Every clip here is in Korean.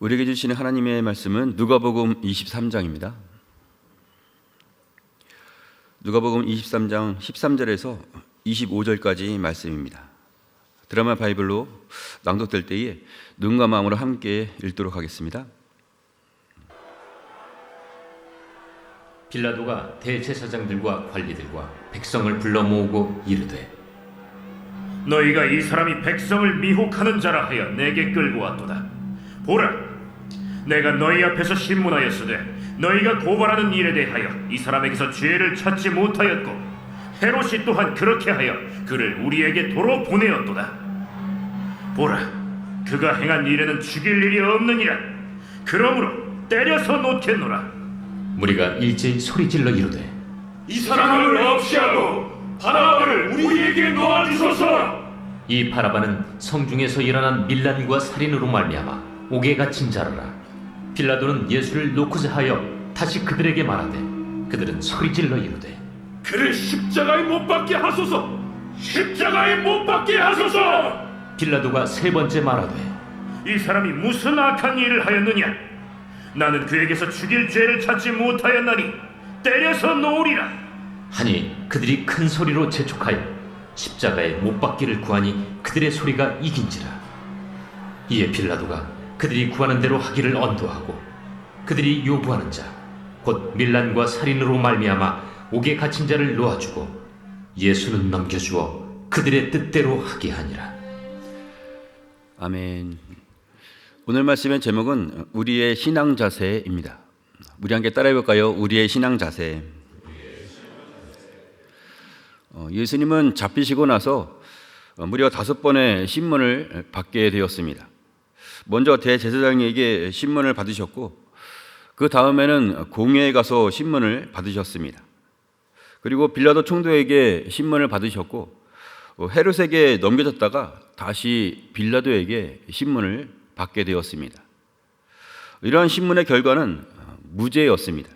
우리에게 주시는 하나님의 말씀은 누가복음 23장입니다. 누가복음 23장 13절에서 25절까지 말씀입니다. 드라마 바이블로 낭독될 때에 눈과 마음으로 함께 읽도록 하겠습니다. 빌라도가 대제사장들과 관리들과 백성을 불러 모으고 이르되, 너희가 이 사람이 백성을 미혹하는 자라 하여 내게 끌고 왔도다. 보라, 내가 너희 앞에서 신문하였으되 너희가 고발하는 일에 대하여 이 사람에게서 죄를 찾지 못하였고 헤롯이 또한 그렇게 하여 그를 우리에게 도로 보내었도다. 보라, 그가 행한 일에는 죽일 일이 없느니라. 그러므로 때려서 놓겠노라. 무리가 일제히 소리질러 이르되, 이 사람을 없이 하고 바라바를 우리에게 놓아주소서. 이 바라바는 성중에서 일어난 밀란과 살인으로 말미암아 옥에 갇힌 자라라. 빌라도는 예수를 놓고자 하여 다시 그들에게 말하되, 그들은 소리질러 이르되, 그를 십자가에 못 박게 하소서. 십자가에 못 박게 하소서. 빌라도가 세 번째 말하되, 이 사람이 무슨 악한 일을 하였느냐? 나는 그에게서 죽일 죄를 찾지 못하였나니 때려서 놓으리라. 하니 그들이 큰 소리로 재촉하여 십자가에 못 박기를 구하니 그들의 소리가 이긴지라. 이에 빌라도가 그들이 구하는 대로 하기를 언도하고 그들이 요구하는 자 곧 밀란과 살인으로 말미암아 옥에 갇힌 자를 놓아주고 예수는 넘겨주어 그들의 뜻대로 하게 하니라. 아멘. 오늘 말씀의 제목은 우리의 신앙 자세입니다. 우리 함께 따라해 볼까요? 우리의 신앙 자세. 예수님은 잡히시고 나서 무려 5번의 신문을 받게 되었습니다. 먼저 대제사장에게 신문을 받으셨고, 그 다음에는 공회에 가서 신문을 받으셨습니다. 그리고 빌라도 총독에게 신문을 받으셨고, 헤롯에게 넘겨졌다가 다시 빌라도에게 신문을 받게 되었습니다. 이러한 신문의 결과는 무죄였습니다.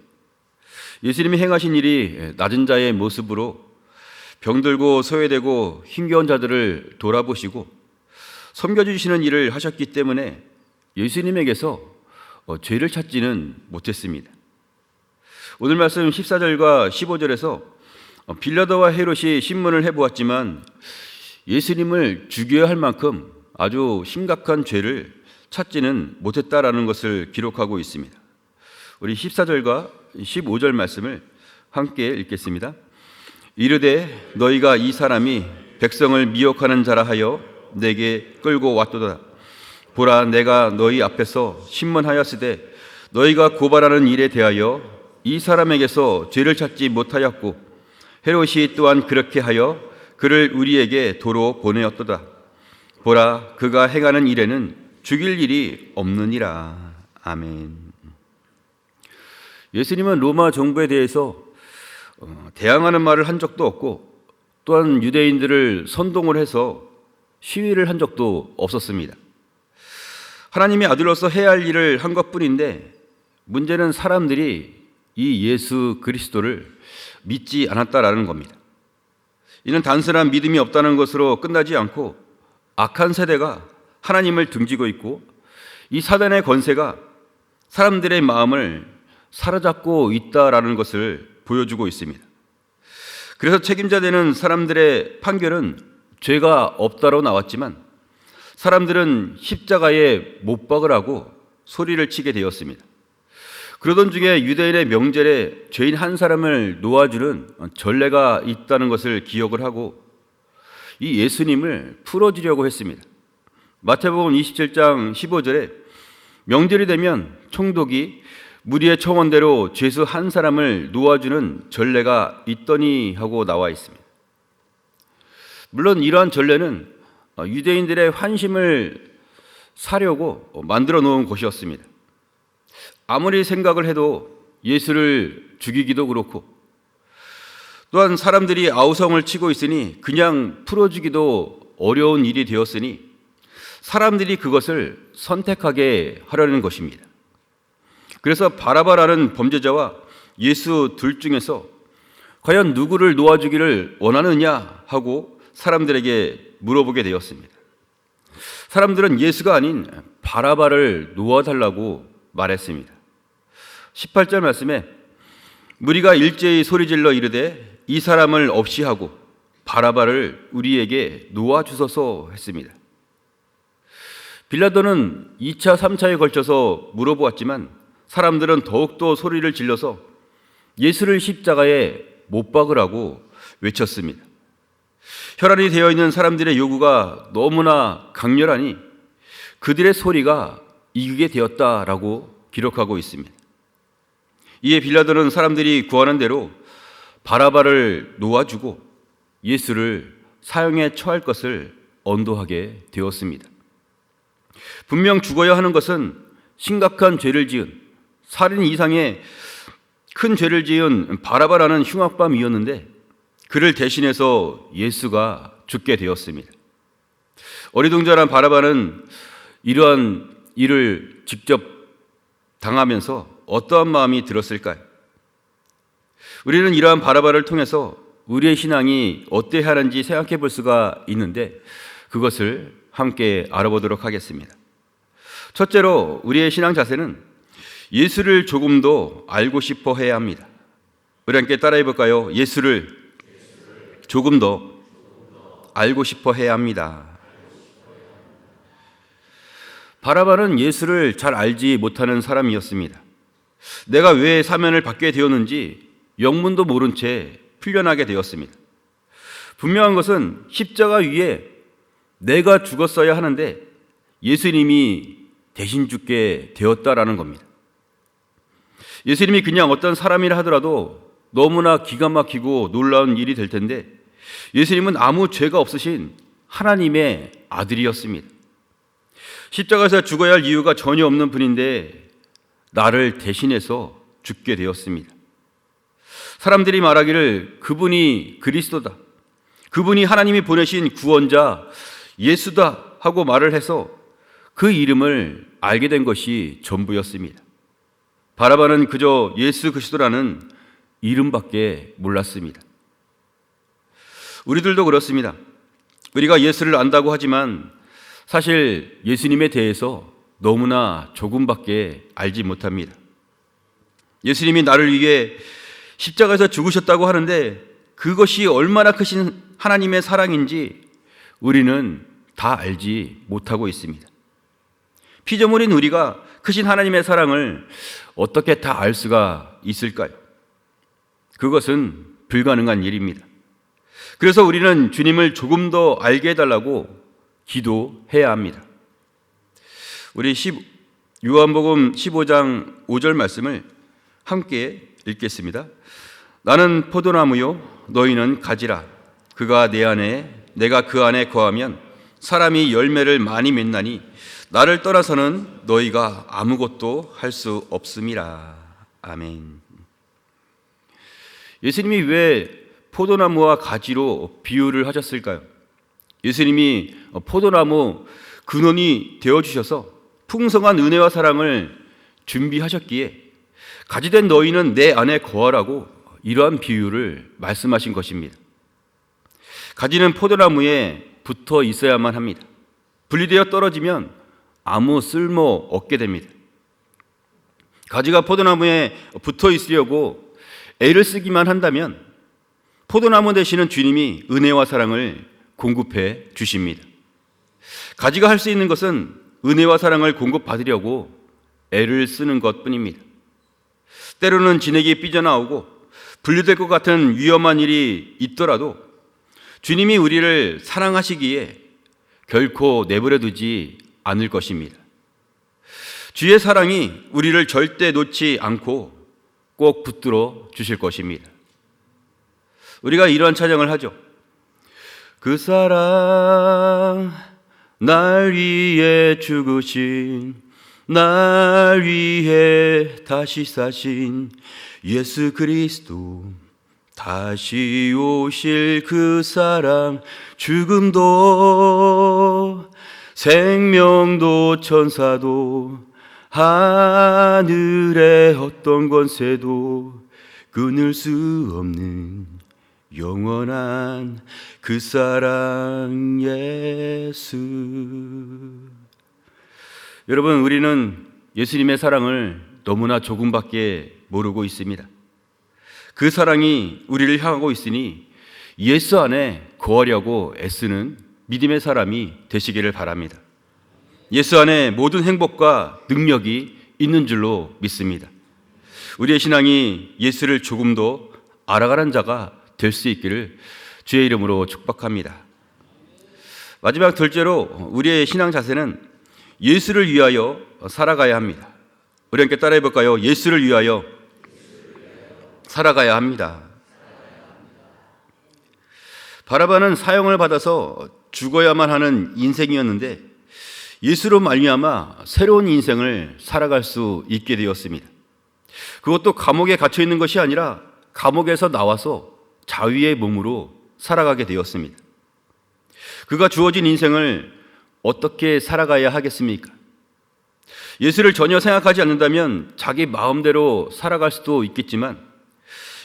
예수님이 행하신 일이 낮은 자의 모습으로 병들고 소외되고 힘겨운 자들을 돌아보시고 섬겨주시는 일을 하셨기 때문에 예수님에게서 죄를 찾지는 못했습니다. 오늘 말씀 14절과 15절에서 빌라도와 헤롯이 신문을 해보았지만 예수님을 죽여야 할 만큼 아주 심각한 죄를 찾지는 못했다라는 것을 기록하고 있습니다. 우리 14절과 15절 말씀을 함께 읽겠습니다. 이르되 너희가 이 사람이 백성을 미혹하는 자라 하여 내게 끌고 왔도다. 보라, 내가 너희 앞에서 신문하였으되 너희가 고발하는 일에 대하여 이 사람에게서 죄를 찾지 못하였고 헤롯이 또한 그렇게 하여 그를 우리에게 도로 보내었도다. 보라, 그가 행하는 일에는 죽일 일이 없느니라. 아멘. 예수님은 로마 정부에 대해서 대항하는 말을 한 적도 없고, 또한 유대인들을 선동을 해서 시위를 한 적도 없었습니다. 하나님의 아들로서 해야 할 일을 한 것뿐인데, 문제는 사람들이 이 예수 그리스도를 믿지 않았다라는 겁니다. 이는 단순한 믿음이 없다는 것으로 끝나지 않고 악한 세대가 하나님을 등지고 있고, 이 사단의 권세가 사람들의 마음을 사로잡고 있다라는 것을 보여주고 있습니다. 그래서 책임자 되는 사람들의 판결은 죄가 없다로 나왔지만 사람들은 십자가에 못 박으라고 소리를 치게 되었습니다. 그러던 중에 유대인의 명절에 죄인 한 사람을 놓아주는 전례가 있다는 것을 기억을 하고 이 예수님을 풀어주려고 했습니다. 마태복음 27장 15절에 명절이 되면 총독이 무리의 청원대로 죄수 한 사람을 놓아주는 전례가 있더니 하고 나와 있습니다. 물론 이러한 전례는 유대인들의 환심을 사려고 만들어 놓은 것이었습니다. 아무리 생각을 해도 예수를 죽이기도 그렇고, 또한 사람들이 아우성을 치고 있으니 그냥 풀어주기도 어려운 일이 되었으니 사람들이 그것을 선택하게 하려는 것입니다. 그래서 바라바라는 범죄자와 예수 둘 중에서 과연 누구를 놓아주기를 원하느냐 하고 사람들에게 물어보게 되었습니다. 사람들은 예수가 아닌 바라바를 놓아달라고 말했습니다. 18절 말씀에 무리가 일제히 소리질러 이르되 이 사람을 없이 하고 바라바를 우리에게 놓아주소서 했습니다. 빌라도는 2차, 3차에 걸쳐서 물어보았지만 사람들은 더욱더 소리를 질러서 예수를 십자가에 못 박으라고 외쳤습니다. 혈안이 되어 있는 사람들의 요구가 너무나 강렬하니 그들의 소리가 이기게 되었다라고 기록하고 있습니다. 이에 빌라도는 사람들이 구하는 대로 바라바를 놓아주고 예수를 사형에 처할 것을 언도하게 되었습니다. 분명 죽어야 하는 것은 심각한 죄를 지은 살인 이상의 큰 죄를 지은 바라바라는 흉악범이었는데 그를 대신해서 예수가 죽게 되었습니다. 어리둥절한 바라바는 이러한 일을 직접 당하면서 어떠한 마음이 들었을까요? 우리는 이러한 바라바를 통해서 우리의 신앙이 어때야 하는지 생각해 볼 수가 있는데 그것을 함께 알아보도록 하겠습니다. 첫째로 우리의 신앙 자세는 예수를 조금 더 알고 싶어 해야 합니다. 우리 함께 따라해 볼까요? 예수를 조금 더 알고 싶어 해야 합니다. 바라바는 예수를 잘 알지 못하는 사람이었습니다. 내가 왜 사면을 받게 되었는지 영문도 모른 채 풀려나게 되었습니다. 분명한 것은 십자가 위에 내가 죽었어야 하는데 예수님이 대신 죽게 되었다라는 겁니다. 예수님이 그냥 어떤 사람이라 하더라도 너무나 기가 막히고 놀라운 일이 될 텐데 예수님은 아무 죄가 없으신 하나님의 아들이었습니다. 십자가에서 죽어야 할 이유가 전혀 없는 분인데 나를 대신해서 죽게 되었습니다. 사람들이 말하기를 그분이 그리스도다, 그분이 하나님이 보내신 구원자 예수다 하고 말을 해서 그 이름을 알게 된 것이 전부였습니다. 바라바는 그저 예수 그리스도라는 이름밖에 몰랐습니다. 우리들도 그렇습니다. 우리가 예수를 안다고 하지만 사실 예수님에 대해서 너무나 조금밖에 알지 못합니다. 예수님이 나를 위해 십자가에서 죽으셨다고 하는데 그것이 얼마나 크신 하나님의 사랑인지 우리는 다 알지 못하고 있습니다. 피조물인 우리가 크신 하나님의 사랑을 어떻게 다 알 수가 있을까요? 그것은 불가능한 일입니다. 그래서 우리는 주님을 조금 더 알게 해달라고 기도해야 합니다. 우리 요한복음 15장 5절 말씀을 함께 읽겠습니다. 나는 포도나무요 너희는 가지라. 그가 내 안에 내가 그 안에 거하면 사람이 열매를 많이 맺나니 나를 떠나서는 너희가 아무것도 할 수 없음이라. 아멘. 예수님이 왜 포도나무와 가지로 비유를 하셨을까요? 예수님이 포도나무 근원이 되어주셔서 풍성한 은혜와 사랑을 준비하셨기에 가지된 너희는 내 안에 거하라고 이러한 비유를 말씀하신 것입니다. 가지는 포도나무에 붙어 있어야만 합니다. 분리되어 떨어지면 아무 쓸모 없게 됩니다. 가지가 포도나무에 붙어 있으려고 애를 쓰기만 한다면 포도나무 되시는 주님이 은혜와 사랑을 공급해 주십니다. 가지가 할 수 있는 것은 은혜와 사랑을 공급받으려고 애를 쓰는 것뿐입니다. 때로는 진액이 삐져나오고 분리될 것 같은 위험한 일이 있더라도 주님이 우리를 사랑하시기에 결코 내버려 두지 않을 것입니다. 주의 사랑이 우리를 절대 놓지 않고 꼭 붙들어 주실 것입니다. 우리가 이런 찬양을 하죠. 그 사랑 날 위해 죽으신 날 위해 다시 사신 예수 그리스도 다시 오실 그 사랑 죽음도 생명도 천사도 하늘의 어떤 권세도 끊을 수 없는 영원한 그 사랑 예수. 여러분, 우리는 예수님의 사랑을 너무나 조금밖에 모르고 있습니다. 그 사랑이 우리를 향하고 있으니 예수 안에 거하려고 애쓰는 믿음의 사람이 되시기를 바랍니다. 예수 안에 모든 행복과 능력이 있는 줄로 믿습니다. 우리의 신앙이 예수를 조금 더 알아가는 자가 될 수 있기를 주의 이름으로 축복합니다. 마지막 둘째로 우리의 신앙 자세는 예수를 위하여 살아가야 합니다. 우리 함께 따라해 볼까요? 예수를 위하여 살아가야 합니다. 바라바는 사형을 받아서 죽어야만 하는 인생이었는데 예수로 말미암아 새로운 인생을 살아갈 수 있게 되었습니다. 그것도 감옥에 갇혀 있는 것이 아니라 감옥에서 나와서 자유의 몸으로 살아가게 되었습니다. 그가 주어진 인생을 어떻게 살아가야 하겠습니까? 예수를 전혀 생각하지 않는다면 자기 마음대로 살아갈 수도 있겠지만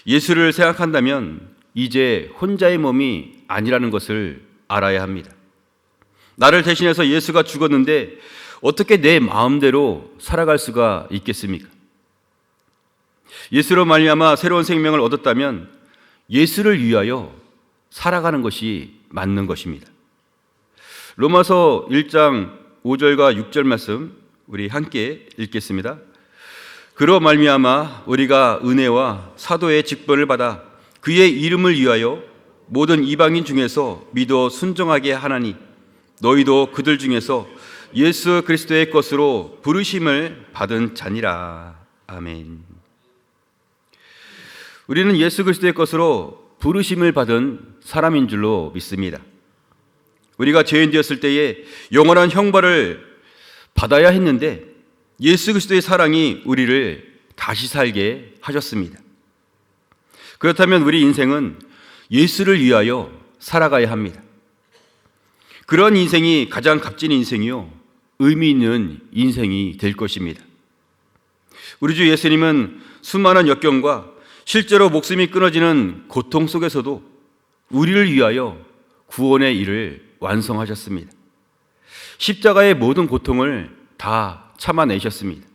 예수를 생각한다면 이제 혼자의 몸이 아니라는 것을 알아야 합니다. 나를 대신해서 예수가 죽었는데 어떻게 내 마음대로 살아갈 수가 있겠습니까? 예수로 말미암아 새로운 생명을 얻었다면 예수를 위하여 살아가는 것이 맞는 것입니다. 로마서 1장 5절과 6절 말씀 우리 함께 읽겠습니다. 그로 말미암아 우리가 은혜와 사도의 직분을 받아 그의 이름을 위하여 모든 이방인 중에서 믿어 순종하게 하나니 너희도 그들 중에서 예수 그리스도의 것으로 부르심을 받은 자니라. 아멘. 우리는 예수 그리스도의 것으로 부르심을 받은 사람인 줄로 믿습니다. 우리가 죄인 되었을 때에 영원한 형벌을 받아야 했는데 예수 그리스도의 사랑이 우리를 다시 살게 하셨습니다. 그렇다면 우리 인생은 예수를 위하여 살아가야 합니다. 그런 인생이 가장 값진 인생이요 의미 있는 인생이 될 것입니다. 우리 주 예수님은 수많은 역경과 실제로 목숨이 끊어지는 고통 속에서도 우리를 위하여 구원의 일을 완성하셨습니다. 십자가의 모든 고통을 다 참아내셨습니다.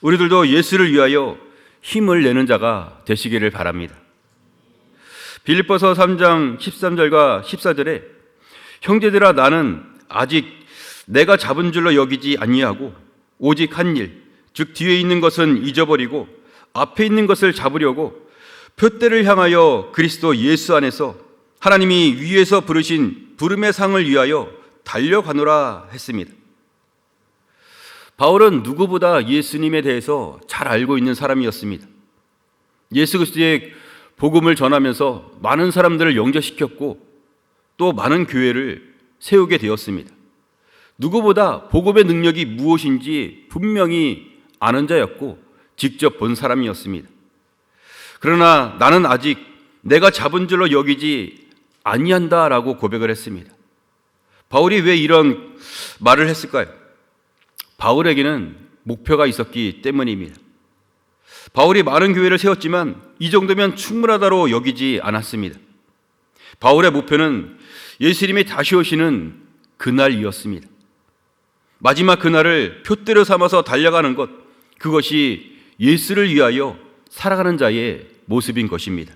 우리들도 예수를 위하여 힘을 내는 자가 되시기를 바랍니다. 빌립보서 3장 13절과 14절에 형제들아 나는 아직 내가 잡은 줄로 여기지 아니하고 오직 한 일, 즉 뒤에 있는 것은 잊어버리고 앞에 있는 것을 잡으려고 표대를 향하여 그리스도 예수 안에서 하나님이 위에서 부르신 부름의 상을 위하여 달려가노라 했습니다. 바울은 누구보다 예수님에 대해서 잘 알고 있는 사람이었습니다. 예수 그리스도의 복음을 전하면서 많은 사람들을 영접시켰고 또 많은 교회를 세우게 되었습니다. 누구보다 복음의 능력이 무엇인지 분명히 아는 자였고 직접 본 사람이었습니다. 그러나 나는 아직 내가 잡은 줄로 여기지 아니한다라고 고백을 했습니다. 바울이 왜 이런 말을 했을까요? 바울에게는 목표가 있었기 때문입니다. 바울이 많은 교회를 세웠지만 이 정도면 충분하다로 여기지 않았습니다. 바울의 목표는 예수님이 다시 오시는 그날이었습니다. 마지막 그날을 표대로 삼아서 달려가는 것, 그것이 예수를 위하여 살아가는 자의 모습인 것입니다.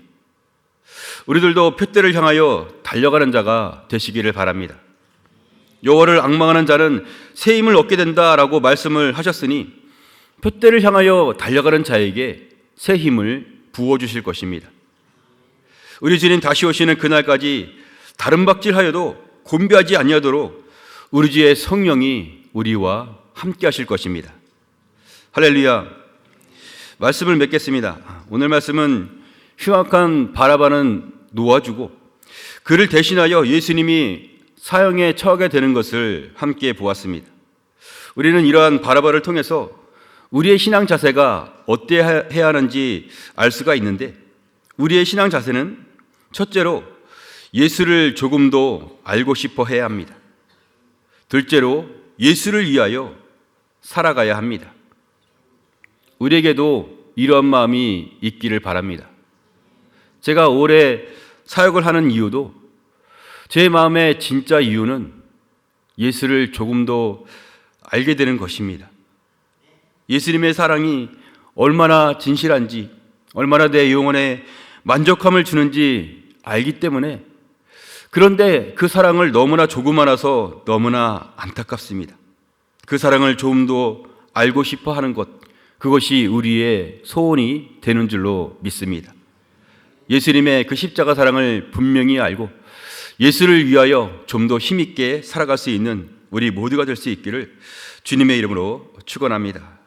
우리들도 표대를 향하여 달려가는 자가 되시기를 바랍니다. 여호와를 앙망하는 자는 새 힘을 얻게 된다라고 말씀을 하셨으니 표대를 향하여 달려가는 자에게 새 힘을 부어주실 것입니다. 우리 주님 다시 오시는 그날까지 다른 박질하여도 곤비하지 아니하도록 우리 주의 성령이 우리와 함께 하실 것입니다. 할렐루야. 말씀을 맺겠습니다. 오늘 말씀은 흉악한 바라바는 놓아주고 그를 대신하여 예수님이 사형에 처하게 되는 것을 함께 보았습니다. 우리는 이러한 바라바를 통해서 우리의 신앙 자세가 어때야 하는지 알 수가 있는데 우리의 신앙 자세는 첫째로 예수를 조금 더 알고 싶어 해야 합니다. 둘째로 예수를 위하여 살아가야 합니다. 우리에게도 이러한 마음이 있기를 바랍니다. 제가 오래 사역을 하는 이유도 제 마음의 진짜 이유는 예수를 조금 더 알게 되는 것입니다. 예수님의 사랑이 얼마나 진실한지, 얼마나 내 영혼에 만족함을 주는지 알기 때문에, 그런데 그 사랑을 너무나 조그마나서 너무나 안타깝습니다. 그 사랑을 좀 더 알고 싶어 하는 것, 그것이 우리의 소원이 되는 줄로 믿습니다. 예수님의 그 십자가 사랑을 분명히 알고 예수를 위하여 좀 더 힘있게 살아갈 수 있는 우리 모두가 될 수 있기를 주님의 이름으로 축원합니다.